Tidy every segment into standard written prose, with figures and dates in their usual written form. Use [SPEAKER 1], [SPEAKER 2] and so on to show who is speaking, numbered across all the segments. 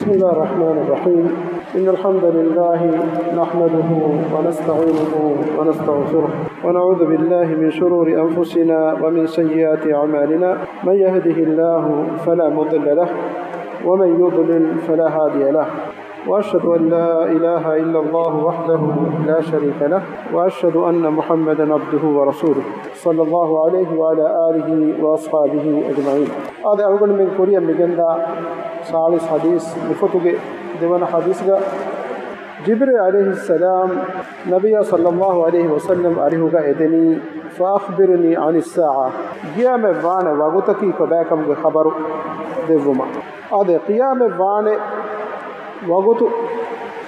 [SPEAKER 1] بسم الله الرحمن الرحيم. إن الحمد لله نحمده ونستعينه ونستغفره ونعوذ بالله من شرور أنفسنا ومن سيئات أعمالنا. من يهده الله فلا مضل له ومن يضلل فلا هادي له. وأشهد أن لا إله إلا الله وحده لا شريك له وأشهد أن محمدا عبده ورسوله صلى الله عليه وعلى آله وأصحابه أجمعين. هذا أقول من كوريا مجندا ثالث حديث لفتوى ديوان حديث جبريل عليه السلام نبي صلى الله عليه وسلم عليه إذني فأخبرني عن الساعة. قيام وانا وقتكي كباكم خبر ديوما. هذا قيام وانا وقت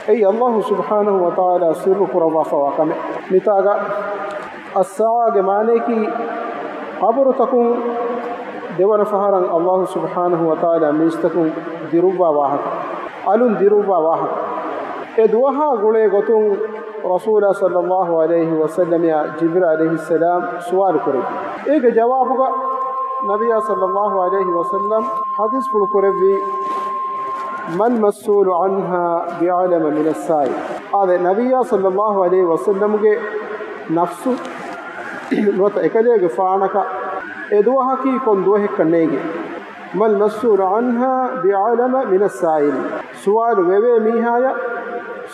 [SPEAKER 1] أي الله سبحانه وتعالى سر قربا فواكم نتاجا الساعة معنى كي قبر تكون ديوان فهران الله سبحانه وتعالى ميستكون دروبا واحد ألون دروبا واحد إدوها قولي قطون رسول صلى الله عليه وسلم يا جبريل عليه السلام سؤال كريم إيك جوابك نبي صلى الله عليه وسلم حديث بالكريم ما المسؤول عنها بعلم من السائل. هذا النبي صلى الله عليه وسلم کے نفس نوت اکدے فانک ادوہ کی کون دوہ کرنے گے ما المسؤول عنها بعلم من السائل. سوال وے میہایا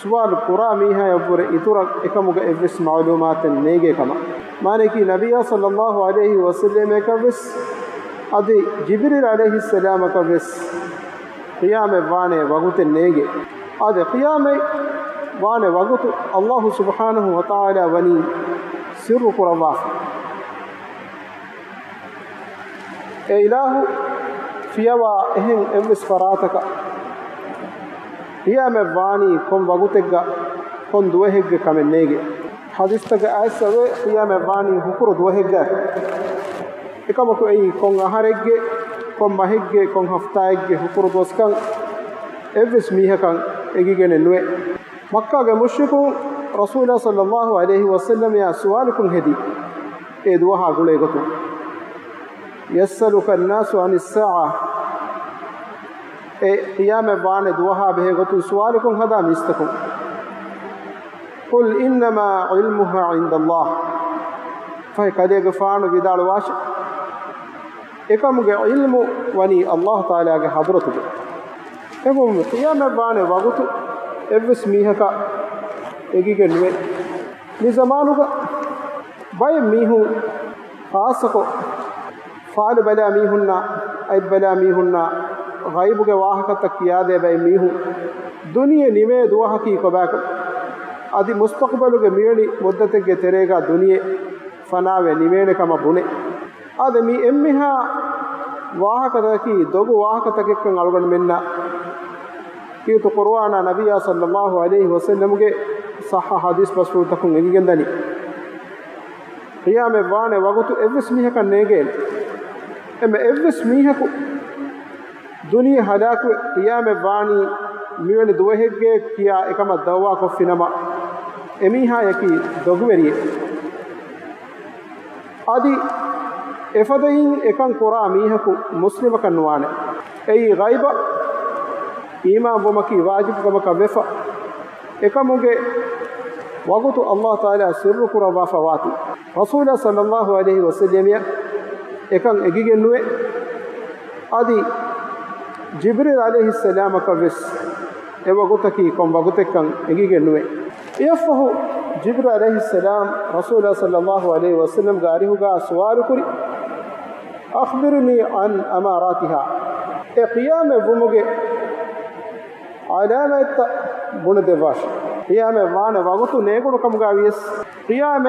[SPEAKER 1] سوال قرا میہایا پر اتر اکمگ اس معلومات نیگے کما مانے کہ نبی صلی اللہ علیہ وسلم کا بس ادی جبریل علیہ السلام کا بس قيام وانا وقت النيجي. هذا قيام وانا وقت الله سبحانه وتعالى وني سر قربا إله فيوا إهم إمس فراتك قيام واني كم وقتك كم دوهك كم النيجي حديثك أسوأ قيام واني هكر دوهك إكمل أي كم أهرك كم ماهيك كم هفتايك هكور دوسكان إفس ميهكان إجيجن النوى مكة جمشكو رسول الله صلى الله عليه وسلم يا سؤالكم هدي إدوها قليقتو يسألك الناس عن الساعة قيام بان إدوها بهقتو سؤالكم هذا مستكم قل إنما علمها عند الله فهي كده فانو بدال واش එකමුගේ ඉල්මු වනි අල්ලාහ් තාලාගේ හදරතුක එබොම ඛියාම බානේ වගතු එවස් මීහක එගිගේ නෙවෙ මේ zamanuක බය මීහු ආසකෝ ෆාල බලා මීහුන්නා අයි බලා මීහුන්නා ගයිබුගේ වාහකත කියාදේ බයි මීහු දුනියේ නිමේ දුවහකි කොබාක අදි මුස්තක්බලුගේ මියනි මුද්දතගේ තෙරේගා දුනියේ ෆනාවේ නිමේන කම බුනේ آدمی امیها واہکتکی دوگو واہکتکن الگن مننا کی تو قرآن نبی صلی اللہ علیہ وسلم کے صح حدیث پسور تکن اگندنی قیام وانے وقت اوس میہکن نیگین اما اوس میہکو دنیا ہلاک قیام وانی میون دوہگے کیا اکم دوا کفنما امیها یکی دوگوریے آدی إفدين إكان قرآ ميهكو مسلم كنوانه أي غيبة إيمان بمكي واجب بمكا وفا إكاموغي وقت الله تعالى سر قرآ فواتي رسول صلى الله عليه وسلم إكان إجيجي نوي أدي جبريل عليه السلام كبس وقتكي كم وقتك كان إجيجي نوي يفه جبريل عليه السلام رسول صلى الله عليه وسلم قاريه قا سؤال كري أخبرني عن أماراتها قيام بمجة علامة بندواش قيام وانا وقت نيكون كم قاويس قيام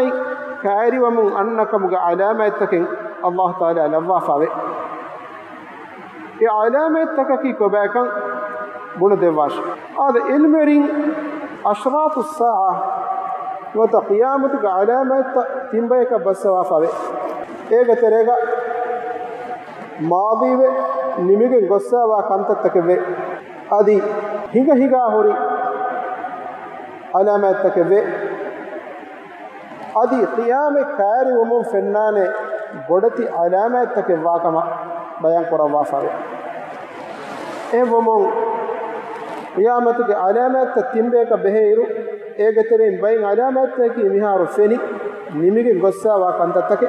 [SPEAKER 1] كاري ومن أنك مجا علامة تكين الله تعالى لوافه علامة تككي كباكا بندواش هذا علمرين أشراط الساعة وتقيامتك علامة تنبيك بس وافه إيه تريغا ماضي و نميگن گسا وا كانت تكبه ادي هيگا هوري علامات تكبه ادي قيام كاري ومن فنانه گොඩති علامات تكبه كما بيان قرا وافا اي ومن qiyamatge alamat timbeka beheiru ege terin bayin alamat ki miharu feni nimige gossawa kantatake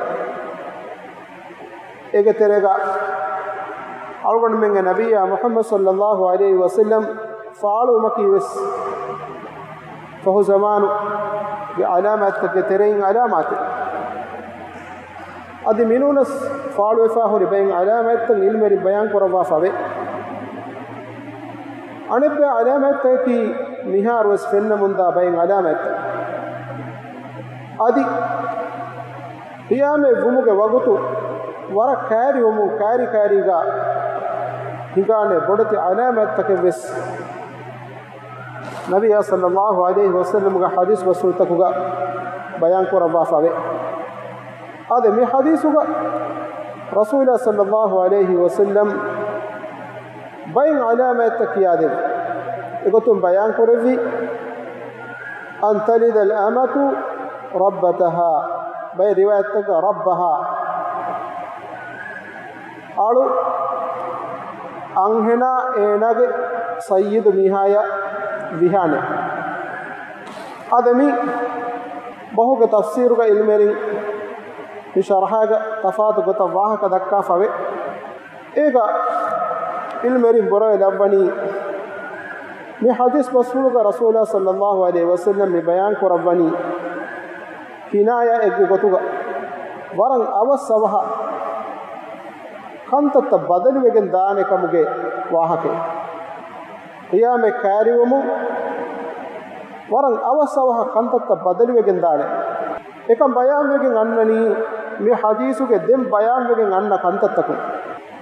[SPEAKER 1] ege terega algon menge nabiyya Muhammad sallallahu alaihi wasallam faalu makiwes fahu zamanu bi alamat ke terin alamat adi minunas faalu fahuri bayin alamat ilmeri bayan korwa fave anebe alamat ki mihar was fenna munda bayin alamat adi qiyame gumuge wagutu wara kaari umu kaari kaariga hingane bodati alamat takves nabiyya sallallahu alaihi wasallam ga hadis wasultakuga bayan korwa fave ade mi hadisuga rasulullah sallallahu alaihi wasallam bayin alamat takiyade egotum bayan korevi an talida al amatu rabbataha bay riwayat taka rabbaha alu anhena enage sayyid mihaya vihane adami bahuga tafsiruga ilmerin fi sharhaga tafatu gota wahaka dakka fave ega ilmerin boroy labani mi hadis basuluga rasulullah sallallahu alaihi wasallam mi bayan ko rabbani kinaya ege gotuga warang avassawaha kantata badali wegen daane kamuge wahake qiyame kaariwumu warang avassawaha kantata badali wegen daane ekam bayan wegen annani mi hadisuge dem bayan wegen anna kantataku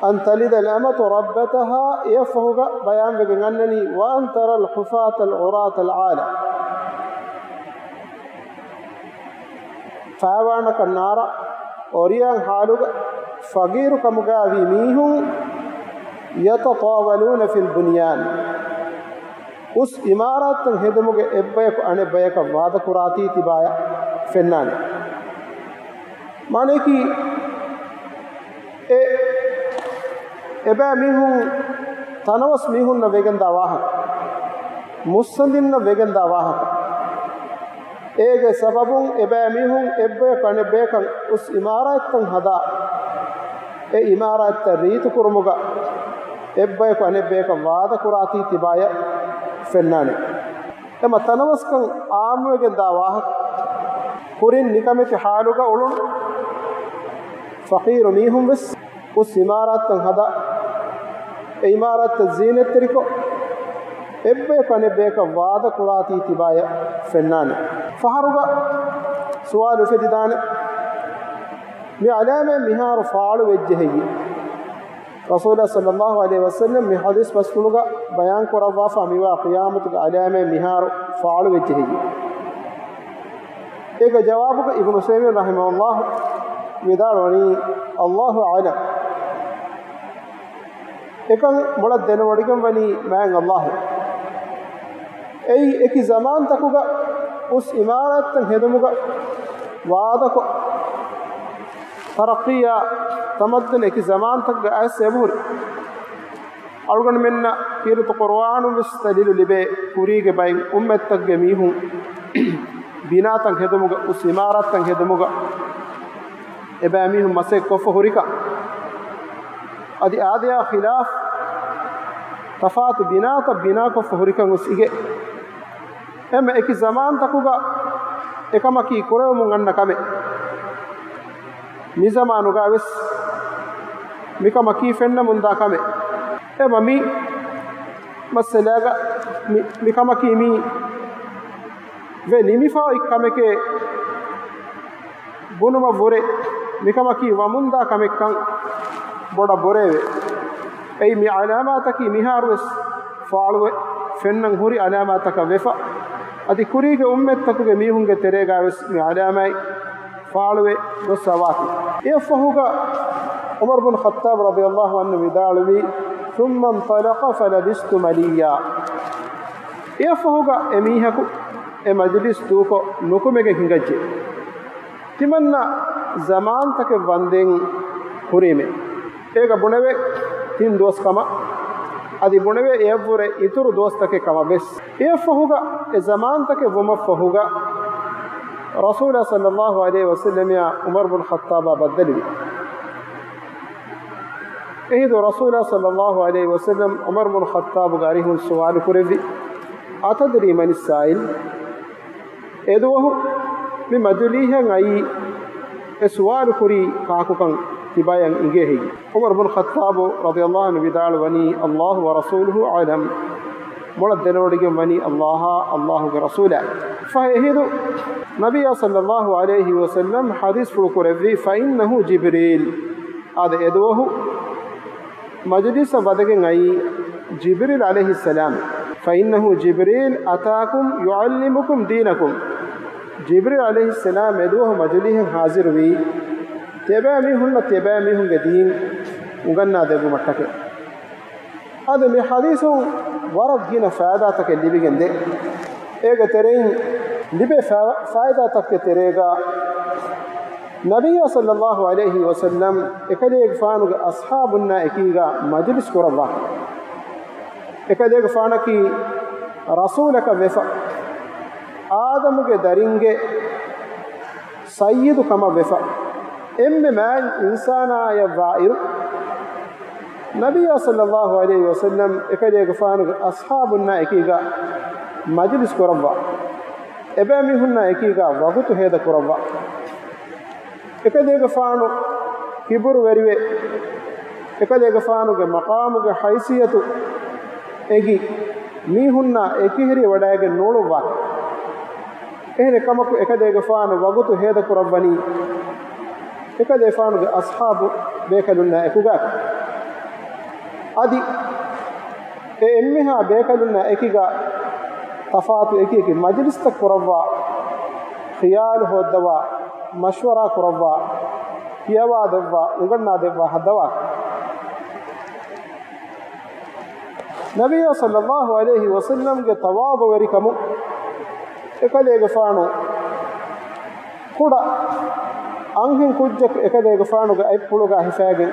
[SPEAKER 1] an talida al-amatu rabbataha yafhuga bayan wegen annani wa an tara al-hufata al-urata al-ala fawana kannara oriyan haluga fagiru kamuga vi mihun yatatawaluna fil bunyan us imaratan hedumuge ebbayku ane bayaka wada kurati tibaya fennan mane ki eba mihun tanawas mihun na veganda wahak musandin na veganda wahak ege sababun eba mihun ebbayku ane bekan us imaratan hada e imarat riitu kurmuga ebbayku ane beka wada kurati tibaya fennane ema tanawaskan aamwegen da wahak kurin nikameti haluga ulun faqiru mihum bes us imaratan hada e imarat zinat triko ebbayku ane beka wada kurati tibaya fennane faharuga suwalu fedidane mi alame miharu faalu wejjehi rasulullah sallallahu alaihi wasallam mi hadis basuluga bayan korawa fa miwa qiyamatuga alame miharu faalu wejjehi ega jawabuga ibnu sayyid rahimahullah vidalwani Allahu a'lam ekan mola denwadigam wani man Allah ei eki zaman takuga us imaratan hedumuga waadako tarqiya tamaddun eki zaman tak as sebur algon menna kirutu qur'anu mustadil libe kurige bay ummat tak gemihun binatan hedumuga us imaratan hedumuga eba mihun masek kof hurika adi aadiya khilaf tafatu binata bina kof hurika usige em eki zaman takuga ekamaki kuremun anna kame mi zamanu ga wes mikama ki fenna munda kame e mami masalaga mikama ki mi ve nimi fa ikame ke bunuma bore mikama ki wamunda kame kan boda boreve ei mi alamata ki miharwes faalwe fennan huri alamata ka vefa adi kurige ummettakuge mihunge terega wes mi alamai faalwe dosawati يفهوك عمر بن الخطاب رضي الله عنه بدالوي ثم انطلق فلبست مليا يفهوك اميهكو مجلس توكو نكمك هنگجي تمنا زمان تك وندين خريمه ايغا بنوي تين دوس كما adi bunave evure ituru dostake kamabes e fahuga e zamantake woma fahuga rasul sallallahu alaihi wasallam ya umar bin khattab badali ehido rasul sallallahu alaihi wasallam umar bin khattab garihun sual kurevi atadri man as-sa'il edohu mi madulihan ai e sual kuri kaakukan tibayan ingehi umar bin khattab radiyallahu anhu bidal wani allah wa rasuluhu alam mola denodige mani allah ga rasula fa ehido nabiy sallallahu alaihi wasallam hadith furu kurevi fa innahu jibril ada edohu majlis badegen ai jibril alayhi salam fa innahu jibril ataakum yuallimukum dinakum jibril alayhi salam edohu majlihin hazir wi tebe mi hunge deen uganna debu mattake ade mi hadithu warad gina faada take libigende ega terein libe faida take terega nabiy sallallahu alayhi wasallam ekaleeg faanuga ashaabunna ekiga majlis kuraba ekaleeg faanaki rasulaka vefa aadamuge daringe sayyidu kama vefa emme man insana ya va'ir nabiy sallallahu alayhi wasallam ekaleeg faanuga ashaabunna ekiga majlis kuraba ebe mi hunna ekiga wagutu heda kuraba ekadega faanu kiburu weriwe ekadega faanuge maqamuge haysiyatu egi mihunna ekihiri wadaage noluwa ehne kamaku ekadega faanu wagutu heda kurabani ekadega faanuge ashabu bekalunna ekuga adi emmiha bekalunna ekiga tafaatu ekiki majlis tak kurabwa khiyal hodwa mashwara kurabwa kiyawa devwa uganna devwa hadawa nabiy sallallahu alayhi wasallam ge tawadu werikamu ekadege faanu kuda anghin kujjak ekadege faanu ge aypuluga hifagen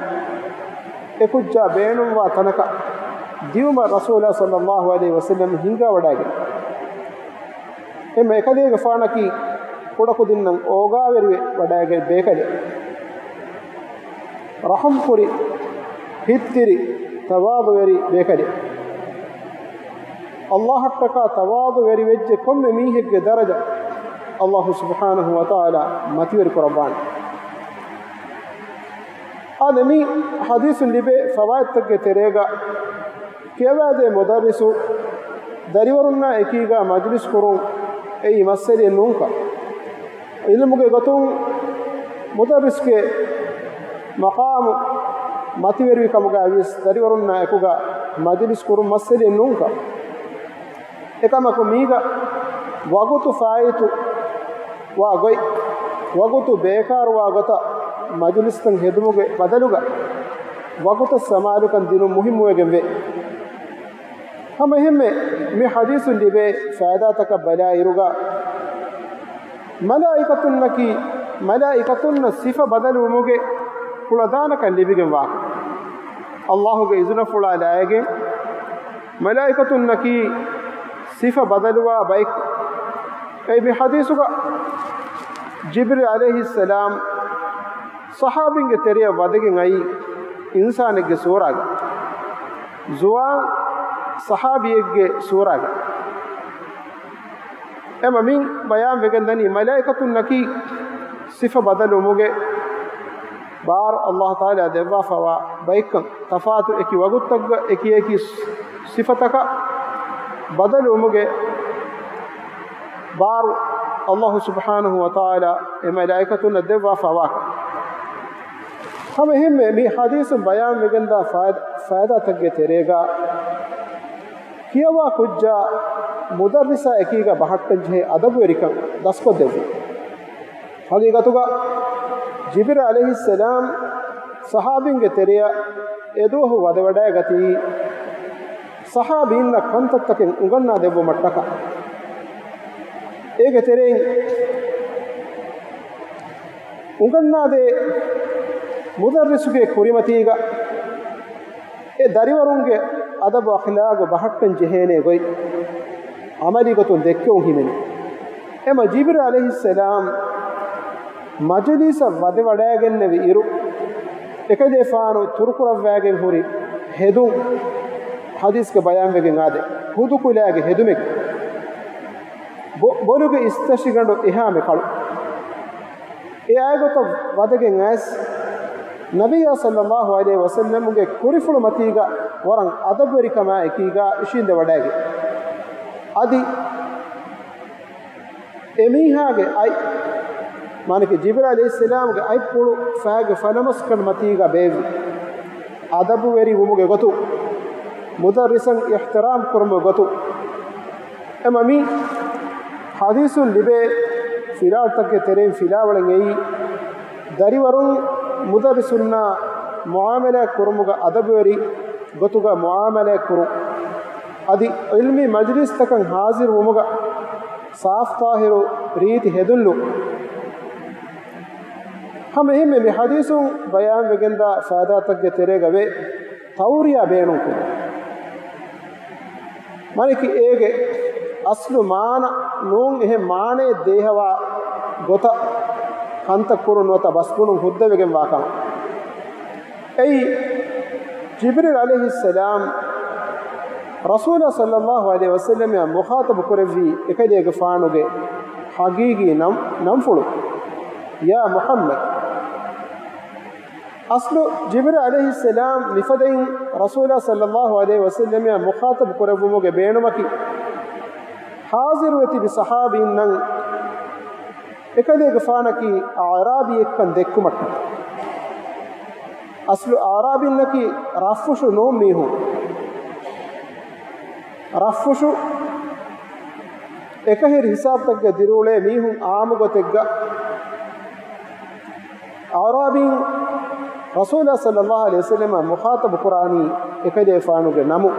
[SPEAKER 1] ekujja beenumwa tanaka diuma rasul sallallahu alayhi wasallam hinga wadage emme ekadege faanaki kudaku dinnan oga weriwe wadage bekale raham kuri hittiri tawadu weri bekale allah hattaka tawadu weri wejje komme mihegge daraja allah subhanahu wa ta'ala matiweri qurban adami hadithun libe fawaid tagge terega kewade mudarrisu dariwarunna ekiga majlis kurun ei masale nunka ilmuge gotun mudarriske maqam matiwerwi kamuga avis dariwarunna ekuga majlis kurum masale nunka ekamaku miga wagutu faitu wa goi wagutu bekar wa gota majlis tan hedumuge badaluga wagutu samalukan dinu muhim wegemme hama hemme mi hadithun libe faida takabbala iruga malaikatun sifa badalu muge kuladana kan libigen wa allah ge izuna fula laage malaikatun naki sifa badaluwa baik ay bi hadithuga jibril alayhi salam sahabinge teriya wadegen ai insanege suraga zuwa sahabiyege suraga ema min bayan vegendani malaikatun naki sifa badalu muge bar allah taala devwa fawa baikan tafatu eki wagutagga eki sifataka badalu muge bar allah subhanahu wa taala e malaikatun devwa fawa hame himme mi hadith bayan vegenda faida tagge terega kiyawa kujja mudarrisa ekiga bahattan je adabu erikan dasko devu hagigatuga jibril alayhi salam sahabinge teriya edohu wadawada gati sahabinna kantattaken uganna devu mattaka ege terein uganna de mudarrisuge kurimatiga e dariwarunge adab akhlaq bahakkan jehene goi amali gotun dekkon himeni ema jibril alayhis salam majlisa wade wadaagenne vi iru ekade faanu turkurawwagen huri hedun hadis ke bayan wegen ade hudu kulage hedumek boluge istashigando ehame kalu e aygoto wadegen as nabiya sallallahu alaihi wasallam ge kurifulu matiga waran adaberi kama ekiga ishinde wadage adi emihage ay manike jibril alayhis salam ge ay pulu faage falamaskan matiga bevi adabu veri wumuge gotu mudarrisan ihtiram kurmu gotu emami hadisun libe filal takke terem filawalen ei dariwarun mudarrisunna muamala kurmuga adaberi gotuga muamala kuru adi ilmi majlis takan hazir wumuga saaf tahiru reeti hedullu hame himme mi hadisun bayan wegenda faada takke terega ve tawriya beenun ku maniki ege aslu maana noon ehe maane dehawa gota kanta kurunota basbunun huddavegen waakam ei jibril alayhis salam rasul sallallahu alaihi wasallam ya mukhatab kurevi ekadege faanuge hagigi namfulu ya muhammad aslu jibril alayhis salam mifadain rasul sallallahu alaihi wasallam ya mukhatab kurevumuge beenumaki hazir weti bi sahabin nan ekadege faanaki arabi ekkan dekkumatta aslu arabin naki rafushu no mihu rafushu ekahir hisab tagge dirule mihun aamugo tegga arabin rasulullah sallallahu alaihi wasallam mukhatab qurani ekade faanuge namu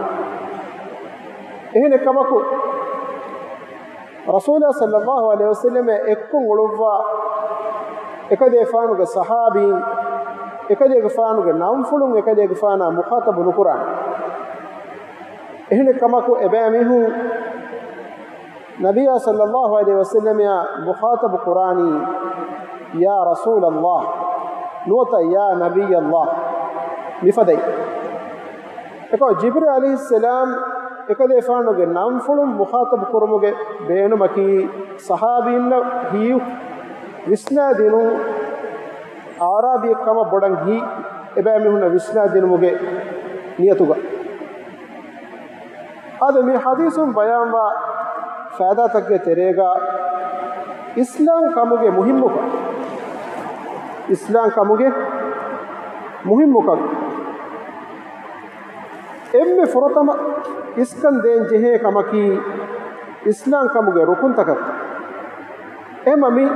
[SPEAKER 1] ehne kamaku rasulullah sallallahu alaihi wasallam ekkun ulwa ekade faanuge sahabi ekade faanuge namfulun ekade faana mukhatab quran ehne kamaku ebamihu nabiy sallallahu alaihi wasallam ya mukhatab qurani ya rasulullah nuta ya nabiy allah mifadai eko jibril alayhis salam ekade faanuge namfulum mukhatab kurumuge beenumaki sahabinna hiu visna dinu arabi kama bodan hi ebami hunna visna dinumuge niyatuga ade mi hadisun bayan wa faida takke terega islam kamuge muhimmuka islam kamuge muhimmuka emme furatama iskan den jehe kamaki islam kamuge rukun takat emami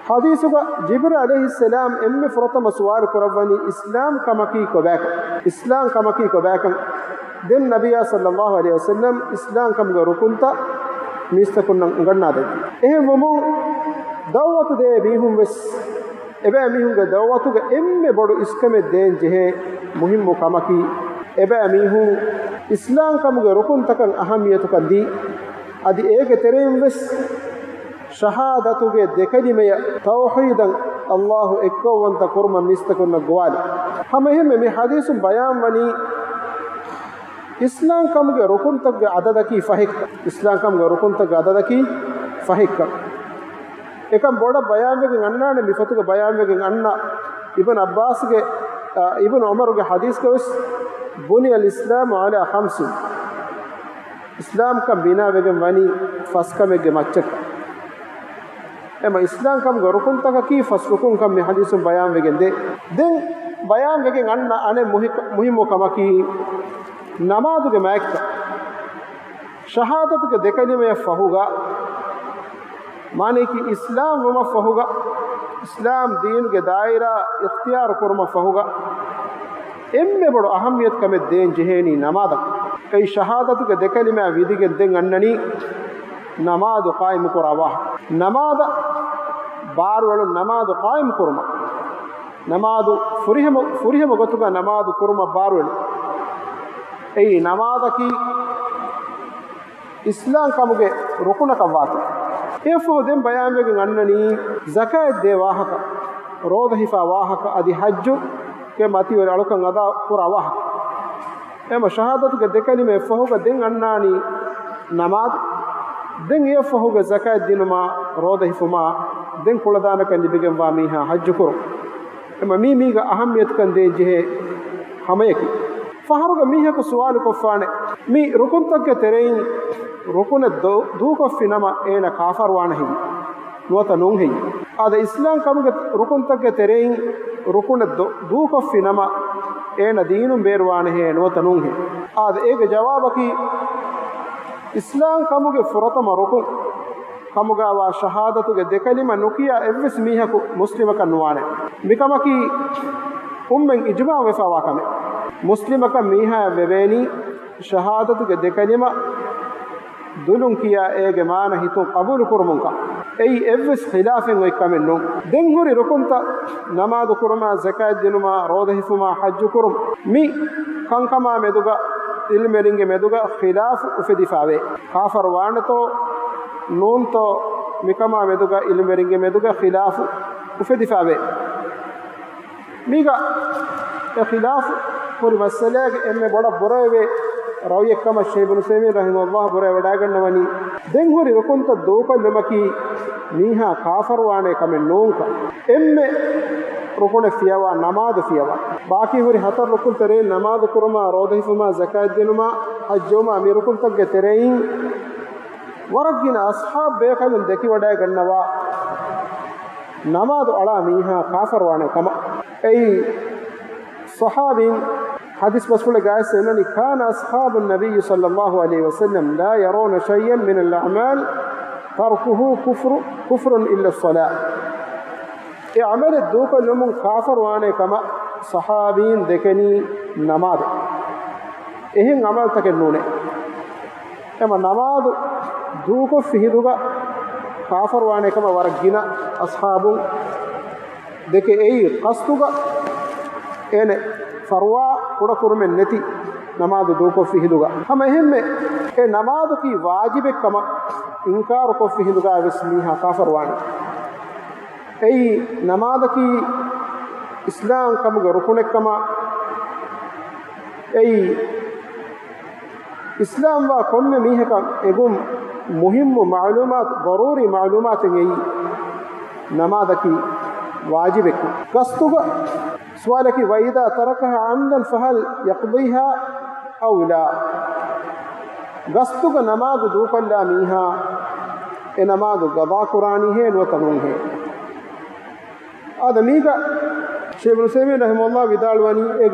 [SPEAKER 1] hadisuga jibril alayhis salam emme furatama suwar kurawani islam kamaki ko bak den nabiya sallallahu alaihi wasallam islam kamuge rukunta mistakunna ngannade ehe momu dawwatu de bihum wes ebe mihunge dawwatuge emme bodu iskame den jehe muhimmu kamaki ebe mihu islam kamuge rukun takan ahamiyatu kandi adi ege terem wes shahadatuge dekadimeya tawhidan allah ekkowanta kurma mistakunna gwali hamehme mi hadisun bayan wani islam kamuge rukun tagge adadaki fahik islam kamuge rukun tagge adadaki fahik ekam boda bayan wegen annane mifatuge bayan wegen anna ibn abbas ge ibn umar ge hadis ke us buni al islam ala khams islam kam bina wegen wani faskame ge macchak ema islam kam ge rukun tagge ki fas rukun kam mi hadisun bayan wegen de den bayan wegen anna ane muhimmo kamaki namaduge maikka shahadatuge dekalime fahuga माने कि इस्लाम वमा फहुगा इस्लाम दीन के दायरा इख्तियार कुरमा फहुगा एम्मे बड़ो अहमियत कमे देन जहेनी नमाद कई शहादत के देखली में विधि के दें अन्ननी नमाद कायम कुरावा नमाद बार वलो नमाद कायम कुरमा नमाद फुरिहम गोतुगा नमाद कुरमा बार वलो ei namadaki islam kamuge rukuna kawata efo den bayan wegen annani zakat de wahaka roda hifa wahaka adi hajju ke mati wala alukan ada pura wahaka ema shahadatu ge dekali me efo ga den annani namaz den efo ga zakat dinuma roda hifuma den kuladana kan dibegen wa miha hajju kuru ema mi ga ahamiyat kan de je hamayeki faharuga miha ko suwal ko fane mi rukun takke terein rukun du ko finama ena kafar wana hi nuata nun hi ada islam kamuge rukun takke terein rukun du ko finama ena deenum berwana he nuata nun hi ada ege jawabaki islam kamuge furatama rukun kamuga wa shahadatu ge dekalima nukiya evs miha ko muslimaka nuwane mikamaki ummen ijma wefa wakame muslimaka miha beveni shahadatu ge dekalima dulun kiya ege mana hitun qabul kurmunka ei evs khilafen way kamenno den hori rukunta namaz kurma zakat dinuma roda hifuma hajj kurum mi kankama meduga ilmeringe meduga khilaf ufedifawe kafar wanato nunto mikama meduga ilmeringe meduga khilaf ufedifawe miga khilaf puri masalage emme boda borave rawiye kama shaykh ibn Usaymin rahimahullah borave wadaganawani den hori rukunta doka lemaki miha kafar wane kame nonka emme rukune fiyawa namaz fiyawa baki hori hatar rukun tere namaz kurma roda hifuma zakat dinuma hajjuma mi rukun tagge terein waragina ashab bekalun deki wadagannawa namaz ala miha kafar wane kama ei sahabin حديث مسؤول جالس إنني كان أصحاب النبي صلى الله عليه وسلم لا يرون شيئا من الأعمال تركه كفر إلا الصلاة اعمل الدوك لمن كافر وانا كما صحابين ذكني نماذ إهن عمل تكنونه أما نماذ دوك فيه دوك كافر وانا كما ورجنا أصحاب ذك أي قصدك إن فروا kuda kurumen neti namaz do ko fi hiduga hama hemme e namaz ki wajib kama inkar ko fi hiduga bismiha kafir wani ei namaz ki islam kam go rukun kama ei islam wa komme mihe kam egum muhim maalumat daruri maalumat ei namaz ki wajib kastuga سؤالك وإذا تركها عمدا فهل يقضيها أو لا قصدك نماذ دوك لا ميها نماذ قضاء قرآني ہے وتنون ہے هذا ميغا شيخ ابن سيمين رحمه الله بدالواني ایک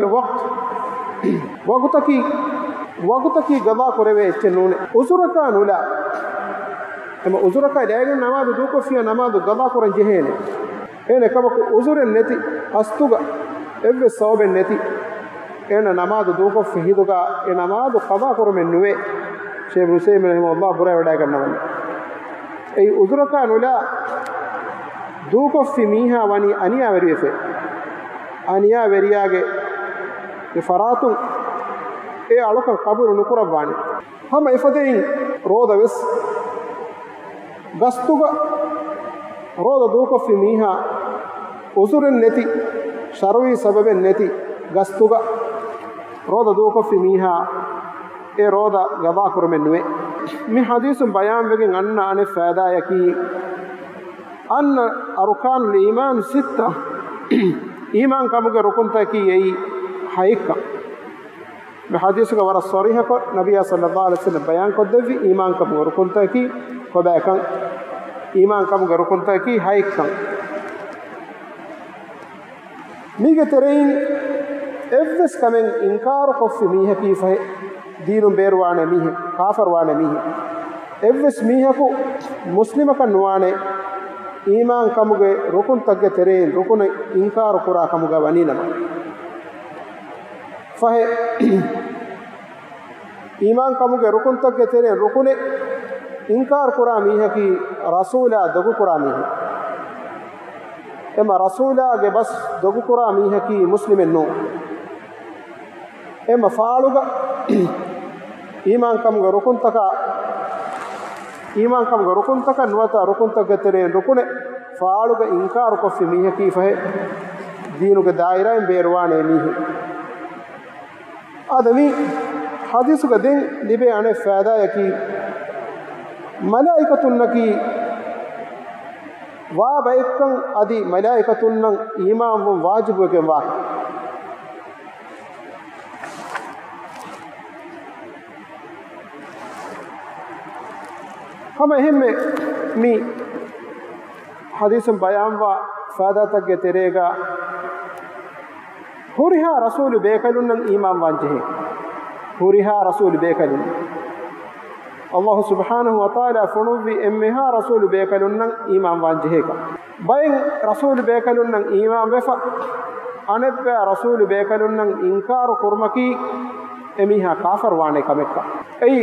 [SPEAKER 1] وقت کی قضاء قرآني چنون عذرکا نولا اما عذرکا لیکن نماذ دوك فيها نماذ قضاء قرآن جهين ہے کبک عذر النتی قصدك evve sawben neti ena namaz duko fihiduga e namaz qada kurumen nuwe Sheikh Hussein rahimahullah bura wada gannawan ei uzuraka nula duko fi miha wani aniya verife aniya veriyage e faratun e alukan qabul nukurawani hama ifadein roda wes gastuga roda duko fi miha uzuren neti شروي سبب النتي قصتوغا رودا دوكو في ميها اي رودا غضا كرمنوي من حديث بيان بگن ان ان فائدہ يكي ان اركان الايمان 6 ایمان کمگ رکن تکی یہی حیق بحدیث کا ورا صریح کو نبی صلی اللہ علیہ وسلم بیان کو دی ایمان کمگ رکن تکی خدا کن ایمان کمگ رکن تکی حیق کن ميجا ترين افس كمن انكار قف ميه كيف دين بيروانا ميه كافر وانا ميه افس ميه کو مسلم كنوانا ایمان کمگه رکن تگ ترين رکن انكار قرا کمگه ونینا فه ایمان کمگه رکن تگ ترين رکن انكار قرا ميه کی رسولا دغ قرا ميه اما رسولا کے بس دغ قرا میہ کی مسلم نو اما فالوگا iman kam ga rukun taka nuwata rukun taka tere rukune faalu ga inkar ko fi miha ki fahe dinu ga daira en berwane mihi adami hadisu ga den libe ane faida yaki malaikatun naki wa baikkan adi malaikatun nan iman wo wajibu ke wa hama himme mi hadisun bayan wa faida tagge terega huriha rasul bekalun nan iman wanjehe huriha rasul bekalun Allah subhanahu wa ta'ala funuvi emmeha rasul bekalun nan iman wanjehe ka bayin rasul bekalun nan iman befa anebba rasul bekalun nan inkar kurmaki emiha kafir wane kamekka ei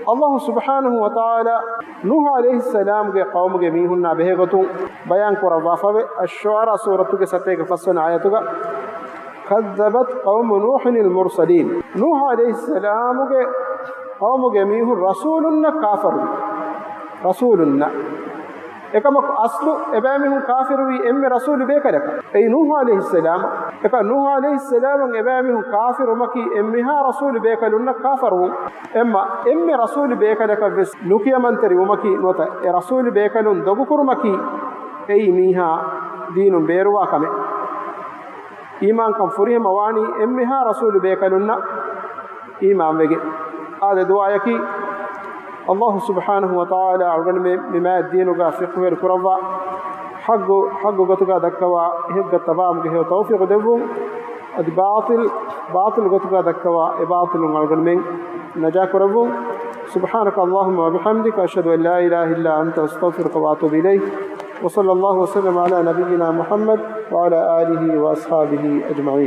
[SPEAKER 1] Allah subhanahu wa ta'ala Nuh alayhi salam ge qawm ge mihunna behegatu bayan korwa fawe ash-shu'ara suratu ge satte ge fasana ayatuga kadzabat qawm nuh al-mursalin Nuh alayhi salam ge qawm ge mihun rasulunna kafir rasulunna ekam aslu ebamihun kafiru wi emme rasul be kalaka ei Nuh alayhi salam eka Nuh alayhi salam ebamihun kafiru maki emmeha rasul be kalunna kafaru emme rasul be kalaka ves nukiyamantari umaki nota e rasul be kalun dogukuru maki ei miha dinum beruwa kame iman kam furihma wani emmeha rasul be kalunna iman wege ade du'a yaki Allah subhanahu wa ta'ala argan mima dinu ga fiqh wer kurwa haggo gotuga dakwa hegga tabam ge tawfiq debu ad batil gotuga dakwa e batil argan men naja kurbu subhanaka allahumma wa bihamdika ashhadu an la ilaha illa anta astaghfiruka wa atubu ilayk wa sallallahu wa sallam ala nabiyyina muhammad wa ala alihi wa ashabihi ajma'in